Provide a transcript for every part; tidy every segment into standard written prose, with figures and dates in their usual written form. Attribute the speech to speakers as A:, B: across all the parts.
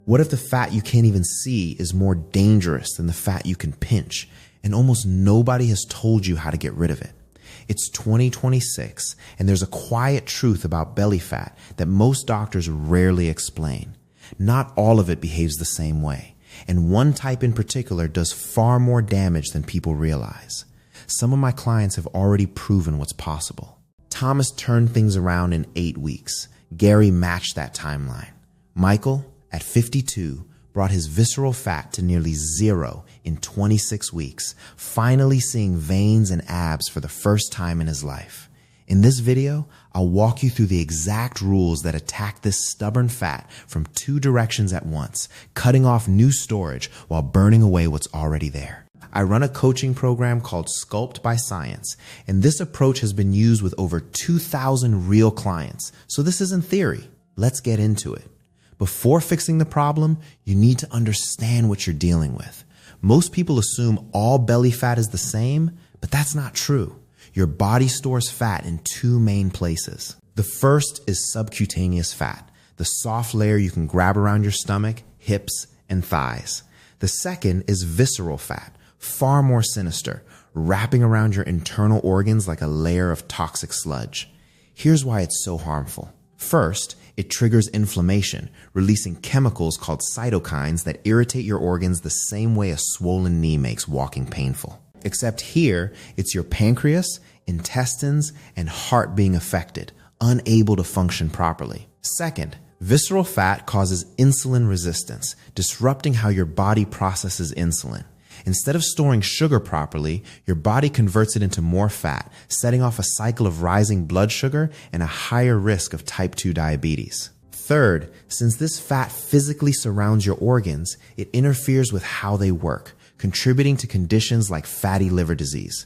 A: What if the fat you can't even see is more dangerous than the fat you can pinch, and almost nobody has told you how to get rid of it? It's 2026, and there's a quiet truth about belly fat that most doctors rarely explain. Not all of it behaves the same way, and one type in particular does far more damage than people realize. Some of my clients have already proven what's possible. Thomas turned things around in 8 weeks. Gary matched that timeline. Michael, at 52, brought his visceral fat to nearly 0 in 26 weeks, finally seeing veins and abs for the first time in his life. In this video, I'll walk you through the exact rules that attack this stubborn fat from 2 directions at once, cutting off new storage while burning away what's already there. I run a coaching program called Sculpt by Science, and this approach has been used with over 2,000 real clients. So this isn't theory. Let's get into it. Before fixing the problem, you need to understand what you're dealing with. Most people assume all belly fat is the same, but that's not true. Your body stores fat in 2 main places. The first is subcutaneous fat, the soft layer you can grab around your stomach, hips, and thighs. The second is visceral fat, far more sinister, wrapping around your internal organs like a layer of toxic sludge. Here's why it's so harmful. First, it triggers inflammation, releasing chemicals called cytokines that irritate your organs the same way a swollen knee makes walking painful. Except here, it's your pancreas, intestines, and heart being affected, unable to function properly. Second, visceral fat causes insulin resistance, disrupting how your body processes insulin. Instead of storing sugar properly, your body converts it into more fat, setting off a cycle of rising blood sugar and a higher risk of type 2 diabetes. Third, since this fat physically surrounds your organs, it interferes with how they work, contributing to conditions like fatty liver disease.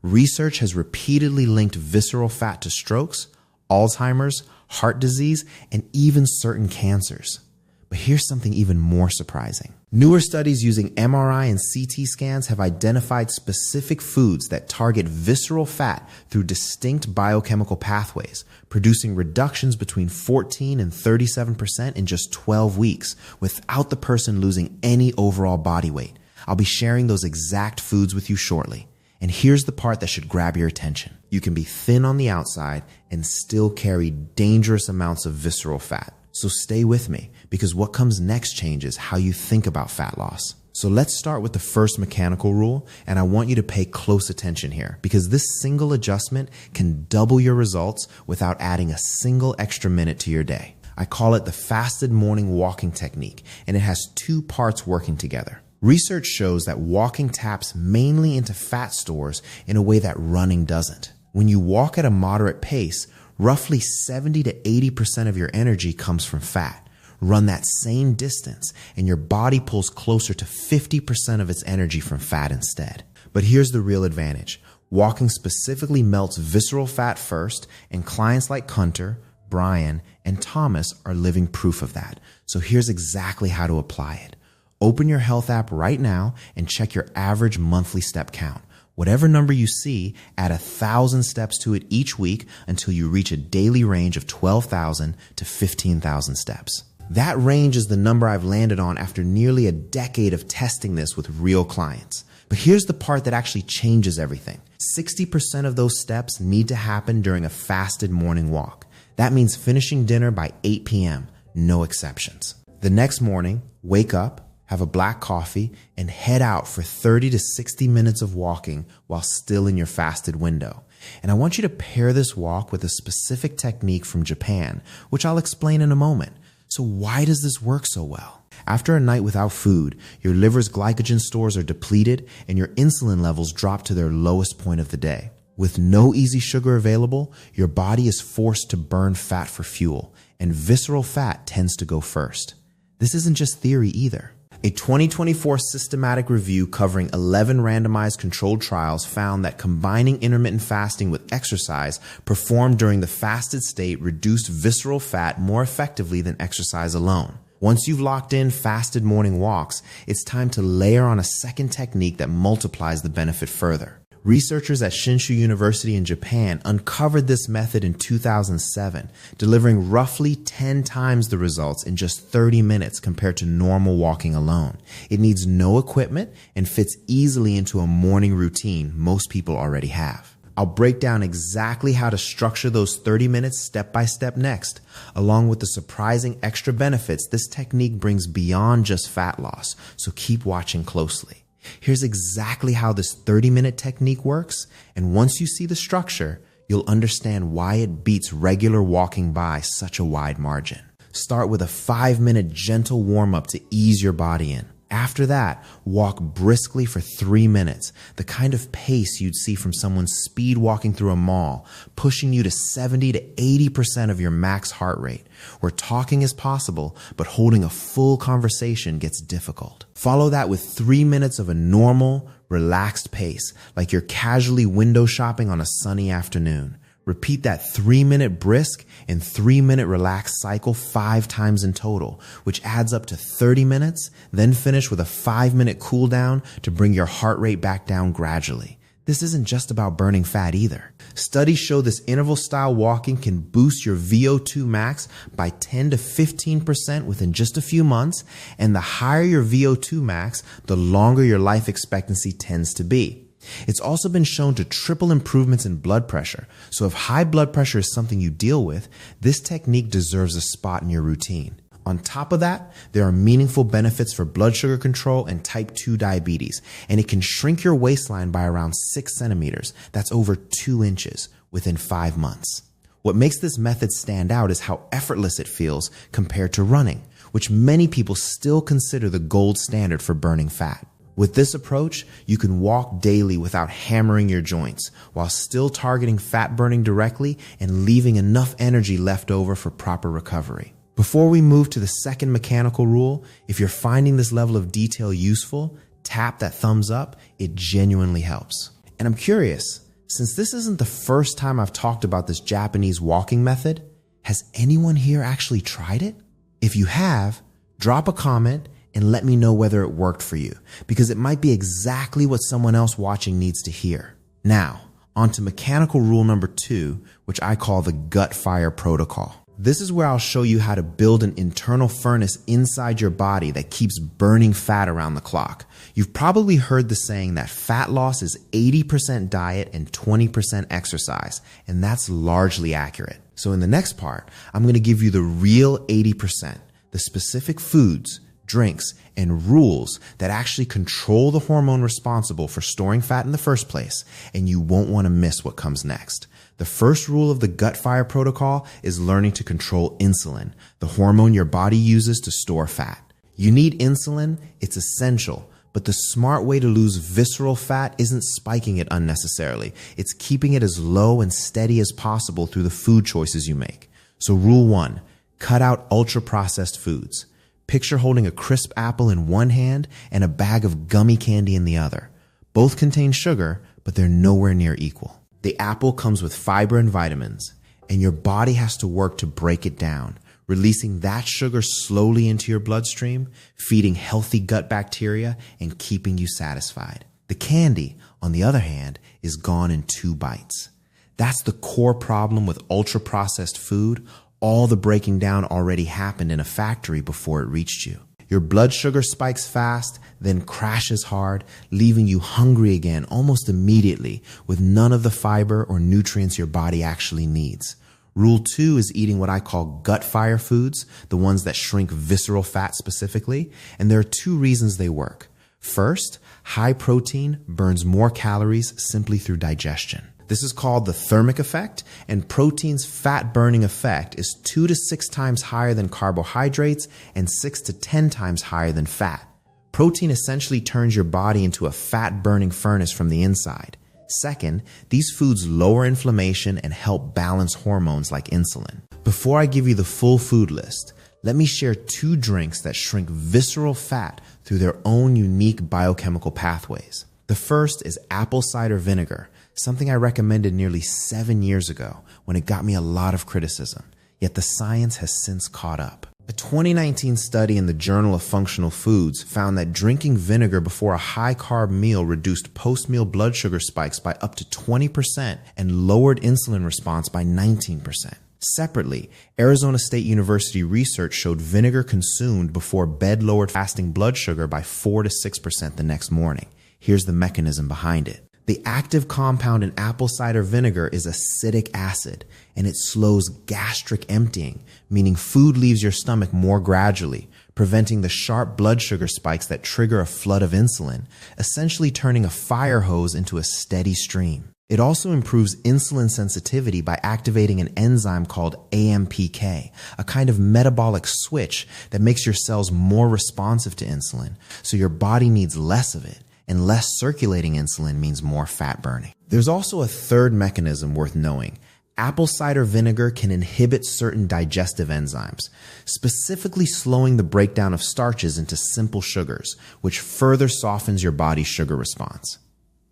A: Research has repeatedly linked visceral fat to strokes, Alzheimer's, heart disease, and even certain cancers. But here's something even more surprising. Newer studies using MRI and CT scans have identified specific foods that target visceral fat through distinct biochemical pathways, producing reductions between 14 and 37% in just 12 weeks without the person losing any overall body weight. I'll be sharing those exact foods with you shortly. And here's the part that should grab your attention. You can be thin on the outside and still carry dangerous amounts of visceral fat. So stay with me, because what comes next changes how you think about fat loss. So let's start with the first mechanical rule, and I want you to pay close attention here, because this single adjustment can double your results without adding a single extra minute to your day. I call it the fasted morning walking technique, and it has 2 parts working together. Research shows that walking taps mainly into fat stores in a way that running doesn't. When you walk at a moderate pace, roughly 70 to 80% of your energy comes from fat. Run that same distance, and your body pulls closer to 50% of its energy from fat instead. But here's the real advantage. Walking specifically melts visceral fat first, and clients like Hunter, Brian, and Thomas are living proof of that. So here's exactly how to apply it. Open your health app right now and check your average monthly step count. Whatever number you see, add 1,000 steps to it each week until you reach a daily range of 12,000 to 15,000 steps. That range is the number I've landed on after nearly a decade of testing this with real clients. But here's the part that actually changes everything. 60% of those steps need to happen during a fasted morning walk. That means finishing dinner by 8 p.m., no exceptions. The next morning, wake up, have a black coffee, and head out for 30 to 60 minutes of walking while still in your fasted window. And I want you to pair this walk with a specific technique from Japan, which I'll explain in a moment. So why does this work so well? After a night without food, your liver's glycogen stores are depleted and your insulin levels drop to their lowest point of the day. With no easy sugar available, your body is forced to burn fat for fuel, and visceral fat tends to go first. This isn't just theory either. A 2024 systematic review covering 11 randomized controlled trials found that combining intermittent fasting with exercise performed during the fasted state reduced visceral fat more effectively than exercise alone. Once you've locked in fasted morning walks, it's time to layer on a second technique that multiplies the benefit further. Researchers at Shinshu University in Japan uncovered this method in 2007, delivering roughly 10 times the results in just 30 minutes compared to normal walking alone. It needs no equipment and fits easily into a morning routine most people already have. I'll break down exactly how to structure those 30 minutes step by step next, along with the surprising extra benefits this technique brings beyond just fat loss, so keep watching closely. Here's exactly how this 30-minute technique works, and once you see the structure, you'll understand why it beats regular walking by such a wide margin. Start with a 5-minute gentle warm-up to ease your body in. After that, walk briskly for 3 minutes, the kind of pace you'd see from someone speed walking through a mall, pushing you to 70 to 80% of your max heart rate, where talking is possible, but holding a full conversation gets difficult. Follow that with 3 minutes of a normal, relaxed pace, like you're casually window shopping on a sunny afternoon. Repeat that 3-minute brisk and 3-minute relaxed cycle 5 times in total, which adds up to 30 minutes, then finish with a 5-minute cool down to bring your heart rate back down gradually. This isn't just about burning fat either. Studies show this interval style walking can boost your VO2 max by 10 to 15% within just a few months, and the higher your VO2 max, the longer your life expectancy tends to be. It's also been shown to triple improvements in blood pressure, so if high blood pressure is something you deal with, this technique deserves a spot in your routine. On top of that, there are meaningful benefits for blood sugar control and type 2 diabetes, and it can shrink your waistline by around 6 centimeters, that's over 2 inches, within 5 months. What makes this method stand out is how effortless it feels compared to running, which many people still consider the gold standard for burning fat. With this approach, you can walk daily without hammering your joints, while still targeting fat burning directly and leaving enough energy left over for proper recovery. Before we move to the second mechanical rule, if you're finding this level of detail useful, tap that thumbs up. It genuinely helps. And I'm curious, since this isn't the first time I've talked about this Japanese walking method, has anyone here actually tried it? If you have, drop a comment and let me know whether it worked for you, because it might be exactly what someone else watching needs to hear. Now, on to mechanical rule number 2, which I call the gut fire protocol. This is where I'll show you how to build an internal furnace inside your body that keeps burning fat around the clock. You've probably heard the saying that fat loss is 80% diet and 20% exercise, and that's largely accurate. So in the next part, I'm going to give you the real 80%, the specific foods, drinks, and rules that actually control the hormone responsible for storing fat in the first place, and you won't want to miss what comes next. The first rule of the gut fire protocol is learning to control insulin, the hormone your body uses to store fat. You need insulin, it's essential, but the smart way to lose visceral fat isn't spiking it unnecessarily. It's keeping it as low and steady as possible through the food choices you make. So rule 1, cut out ultra-processed foods. Picture holding a crisp apple in one hand and a bag of gummy candy in the other. Both contain sugar, but they're nowhere near equal. The apple comes with fiber and vitamins, and your body has to work to break it down, releasing that sugar slowly into your bloodstream, feeding healthy gut bacteria, and keeping you satisfied. The candy, on the other hand, is gone in 2 bites. That's the core problem with ultra-processed food. All the breaking down already happened in a factory before it reached you. Your blood sugar spikes fast, then crashes hard, leaving you hungry again almost immediately with none of the fiber or nutrients your body actually needs. Rule 2 is eating what I call gut fire foods, the ones that shrink visceral fat specifically, and there are 2 reasons they work. First, high protein burns more calories simply through digestion. This is called the thermic effect, and protein's fat burning effect is 2 to 6 times higher than carbohydrates and 6 to 10 times higher than fat. Protein essentially turns your body into a fat burning furnace from the inside. Second, these foods lower inflammation and help balance hormones like insulin. Before I give you the full food list, let me share 2 drinks that shrink visceral fat through their own unique biochemical pathways. The first is apple cider vinegar, something I recommended nearly 7 years ago when it got me a lot of criticism, yet the science has since caught up. A 2019 study in the Journal of Functional Foods found that drinking vinegar before a high-carb meal reduced post-meal blood sugar spikes by up to 20% and lowered insulin response by 19%. Separately, Arizona State University research showed vinegar consumed before bed lowered fasting blood sugar by 4 to 6% the next morning. Here's the mechanism behind it. The active compound in apple cider vinegar is acetic acid, and it slows gastric emptying, meaning food leaves your stomach more gradually, preventing the sharp blood sugar spikes that trigger a flood of insulin, essentially turning a fire hose into a steady stream. It also improves insulin sensitivity by activating an enzyme called AMPK, a kind of metabolic switch that makes your cells more responsive to insulin, so your body needs less of it. And less circulating insulin means more fat burning. There's also a third mechanism worth knowing. Apple cider vinegar can inhibit certain digestive enzymes, specifically slowing the breakdown of starches into simple sugars, which further softens your body's sugar response.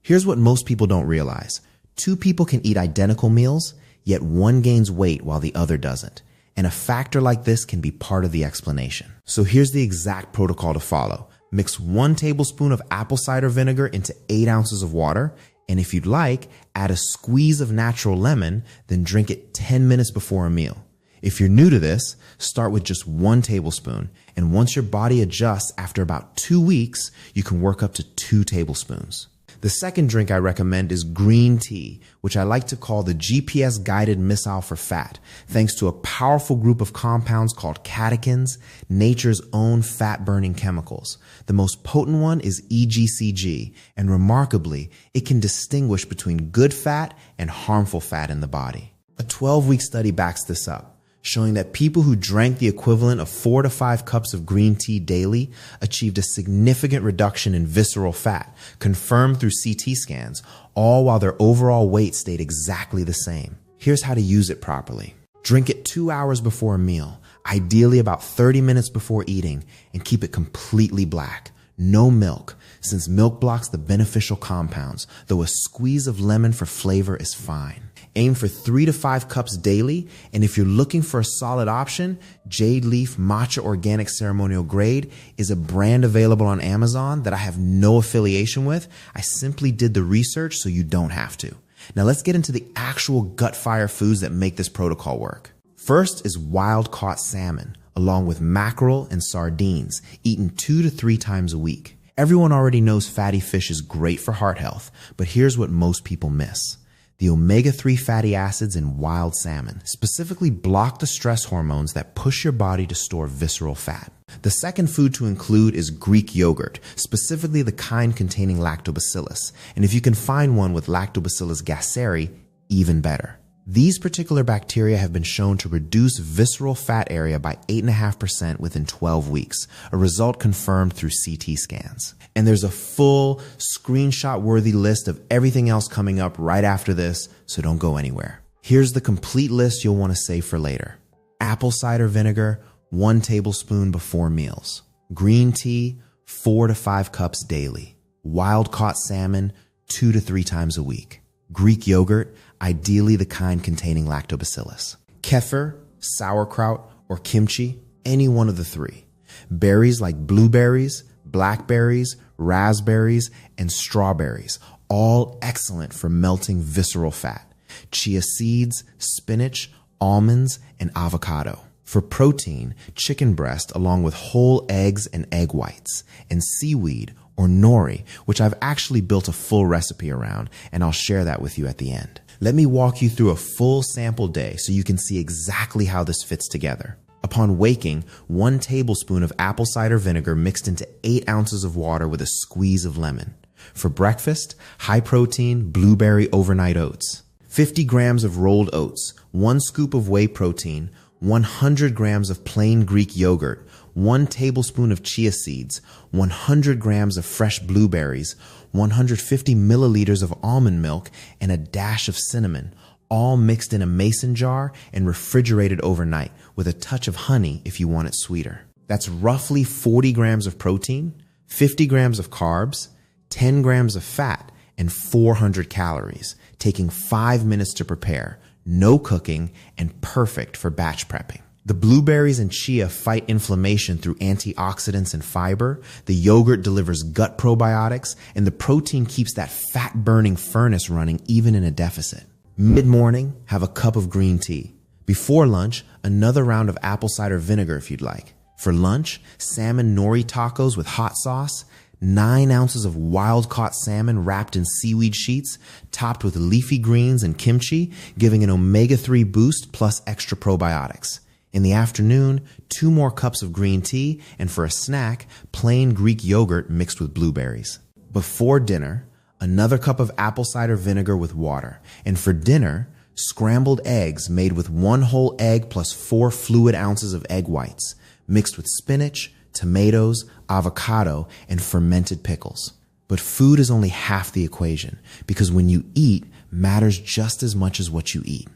A: Here's what most people don't realize. 2 people can eat identical meals, yet one gains weight while the other doesn't. And a factor like this can be part of the explanation. So here's the exact protocol to follow. Mix 1 tablespoon of apple cider vinegar into 8 ounces of water, and if you'd like, add a squeeze of natural lemon, then drink it 10 minutes before a meal. If you're new to this, start with just 1 tablespoon, and once your body adjusts after about 2 weeks, you can work up to 2 tablespoons. The second drink I recommend is green tea, which I like to call the GPS-guided missile for fat, thanks to a powerful group of compounds called catechins, nature's own fat-burning chemicals. The most potent one is EGCG, and remarkably, it can distinguish between good fat and harmful fat in the body. A 12-week study backs this up, showing that people who drank the equivalent of 4 to 5 cups of green tea daily achieved a significant reduction in visceral fat, confirmed through CT scans, all while their overall weight stayed exactly the same. Here's how to use it properly. Drink it 2 hours before a meal, ideally about 30 minutes before eating, and keep it completely black. No milk, since milk blocks the beneficial compounds, though a squeeze of lemon for flavor is fine. Aim for 3 to 5 cups daily, and if you're looking for a solid option, Jade Leaf Matcha Organic Ceremonial Grade is a brand available on Amazon that I have no affiliation with. I simply did the research so you don't have to. Now let's get into the actual gut fire foods that make this protocol work. First is wild-caught salmon, along with mackerel and sardines, eaten 2 to 3 times a week. Everyone already knows fatty fish is great for heart health, but here's what most people miss. The omega-3 fatty acids in wild salmon specifically block the stress hormones that push your body to store visceral fat. The second food to include is Greek yogurt, specifically the kind containing lactobacillus. And if you can find one with Lactobacillus gasseri, even better. These particular bacteria have been shown to reduce visceral fat area by 8.5% within 12 weeks, a result confirmed through CT scans. And there's a full screenshot-worthy list of everything else coming up right after this, so don't go anywhere. Here's the complete list you'll want to save for later. Apple cider vinegar, 1 tablespoon before meals. Green tea, 4 to 5 cups daily. Wild-caught salmon, 2 to 3 times a week. Greek yogurt, ideally the kind containing lactobacillus. Kefir, sauerkraut, or kimchi, any one of the 3. Berries like blueberries, blackberries, raspberries, and strawberries, all excellent for melting visceral fat. Chia seeds, spinach, almonds, and avocado. For protein, chicken breast along with whole eggs and egg whites, and seaweed or nori, which I've actually built a full recipe around, and I'll share that with you at the end. Let me walk you through a full sample day so you can see exactly how this fits together. Upon waking, 1 tablespoon of apple cider vinegar mixed into 8 ounces of water with a squeeze of lemon. For breakfast, high protein blueberry overnight oats. 50 grams of rolled oats, 1 scoop of whey protein, 100 grams of plain Greek yogurt, 1 tablespoon of chia seeds, 100 grams of fresh blueberries, 150 milliliters of almond milk, and a dash of cinnamon, all mixed in a mason jar and refrigerated overnight with a touch of honey if you want it sweeter. That's roughly 40 grams of protein, 50 grams of carbs, 10 grams of fat, and 400 calories, taking 5 minutes to prepare, no cooking, and perfect for batch prepping. The blueberries and chia fight inflammation through antioxidants and fiber, the yogurt delivers gut probiotics, and the protein keeps that fat-burning furnace running even in a deficit. Mid-morning, have a cup of green tea. Before lunch, another round of apple cider vinegar if you'd like. For lunch, salmon nori tacos with hot sauce, 9 ounces of wild-caught salmon wrapped in seaweed sheets, topped with leafy greens and kimchi, giving an omega-3 boost plus extra probiotics. In the afternoon, 2 more cups of green tea, and for a snack, plain Greek yogurt mixed with blueberries. Before dinner, another cup of apple cider vinegar with water. And for dinner, scrambled eggs made with 1 whole egg plus 4 fluid ounces of egg whites, mixed with spinach, tomatoes, avocado, and fermented pickles. But food is only half the equation, because when you eat matters just as much as what you eat.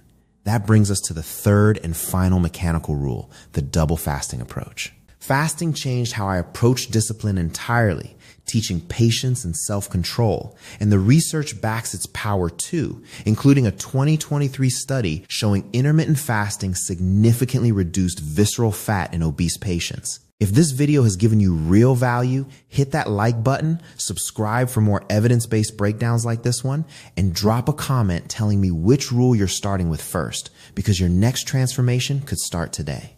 A: That brings us to the third and final mechanical rule, the double fasting approach. Fasting changed how I approach discipline entirely, teaching patience and self-control. And the research backs its power too, including a 2023 study showing intermittent fasting significantly reduced visceral fat in obese patients. If this video has given you real value, hit that like button, subscribe for more evidence-based breakdowns like this one, and drop a comment telling me which rule you're starting with first, because your next transformation could start today.